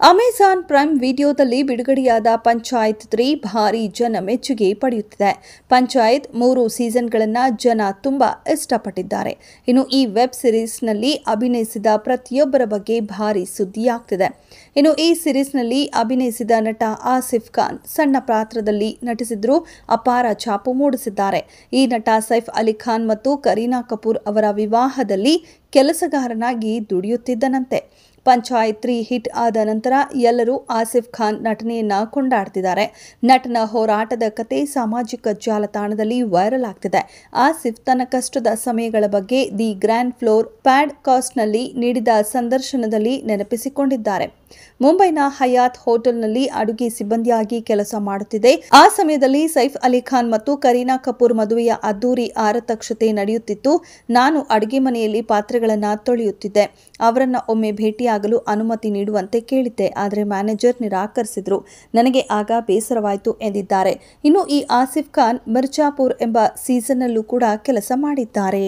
Amazon prime ವಿಡಿಯೋದಲ್ಲಿ ಬಿಡುಗಡೆಯಾದ ಪಂಚಾಯತ್ 3 ಭಾರಿ ಜನ ಮೆಚ್ಚುಗೆ ಪಡೆಯುತ್ತಿದೆ. ಪಂಚಾಯತ್ 3 ಸೀಸನ್ಗಳನ್ನು ಜನ ತುಂಬಾ ಇಷ್ಟಪಟ್ಟಿದ್ದಾರೆ. ಇನ್ನು ಈ ವೆಬ್ ಸೀರೀಸ್ನಲ್ಲಿ ಅಭಿನಯಿಸಿದ ಪ್ರತಿಯೊಬ್ಬರ ಬಗ್ಗೆ ಭಾರಿ ಸುದ್ದಿಯಾಗ್ತಿದೆ. ಇನ್ನು ಈ ಸೀರೀಸ್ನಲ್ಲಿ ಅಭಿನಯಿಸಿದ ನಟ ಆಸಿಫ್ ಖಾನ್ ಸಣ್ಣ ಪಾತ್ರದಲ್ಲಿ ನಟಿಸಿದ್ರು ಅಪಾರ ಛಾಪು ಮೂಡಿಸಿದ್ದಾರೆ. ಈ ನಟ ಸೈಫ್ ಅಲಿ ಖಾನ್ ಮತ್ತು ಕರೀನಾ ಕಪೂರ್ ಅವರ ವಿವಾಹದಲ್ಲಿ ಕೆಲಸಗಾರನಾಗಿ ದುಡಿಯುತ್ತಿದ್ದನಂತೆ. ಪಂಚಾಯತ್ 3 ಹಿಟ್ ಆದ ನಂತರ ಎಲ್ಲರೂ ಆಸಿಫ್ ಖಾನ್ ನಟನೆಯನ್ನ ಕೊಂಡಾಡ್ತಿದ್ದಾರೆ. ನಟನ ಹೋರಾಟದ ಕತೆ ಸಾಮಾಜಿಕ ಜಾಲತಾಣದಲ್ಲಿ ವೈರಲ್ ಆಗ್ತಿದೆ. ಆಸಿಫ್ ತನ್ನ ಕಷ್ಟದ ಸಮಯಗಳ ಬಗ್ಗೆ ದಿ ಗ್ರ್ಯಾಂಡ್ ಫ್ಲೋರ್ ಪಾಡ್‌ಕಾಸ್ಟ್‌ನಲ್ಲಿ ನೀಡಿದ ಸಂದರ್ಶನದಲ್ಲಿ ನೆನಪಿಸಿಕೊಂಡಿದ್ದಾರೆ. ಮುಂಬೈನ ಹಯಾತ್ ಹೋಟೆಲ್ನಲ್ಲಿ ಅಡುಗೆ ಸಿಬ್ಬಂದಿಯಾಗಿ ಕೆಲಸ ಮಾಡುತ್ತಿದೆ. ಆ ಸಮಯದಲ್ಲಿ ಸೈಫ್ ಅಲಿ ಖಾನ್ ಮತ್ತು ಕರೀನಾ ಕಪೂರ್ ಮದುವೆಯ ಅದ್ದೂರಿ ಆರತಕ್ಷತೆ ನಡೆಯುತ್ತಿತ್ತು. ನಾನು ಅಡುಗೆ ಮನೆಯಲ್ಲಿ ಪಾತ್ರೆಗಳನ್ನು ತೊಳೆಯುತ್ತಿದ್ದೆ. ಅವರನ್ನ ಒಮ್ಮೆ ಭೇಟಿಯಾಗಲು ಅನುಮತಿ ನೀಡುವಂತೆ ಕೇಳಿದ್ದೆ. ಆದರೆ ಮ್ಯಾನೇಜರ್ ನಿರಾಕರಿಸಿದ್ರು. ನನಗೆ ಆಗ ಬೇಸರವಾಯಿತು ಎಂದಿದ್ದಾರೆ. ಇನ್ನು ಈ ಆಸಿಫ್ ಖಾನ್ ಮಿರ್ಜಾಪುರ್ ಎಂಬ ಸೀಸನ್ನಲ್ಲೂ ಕೂಡ ಕೆಲಸ ಮಾಡಿದ್ದಾರೆ.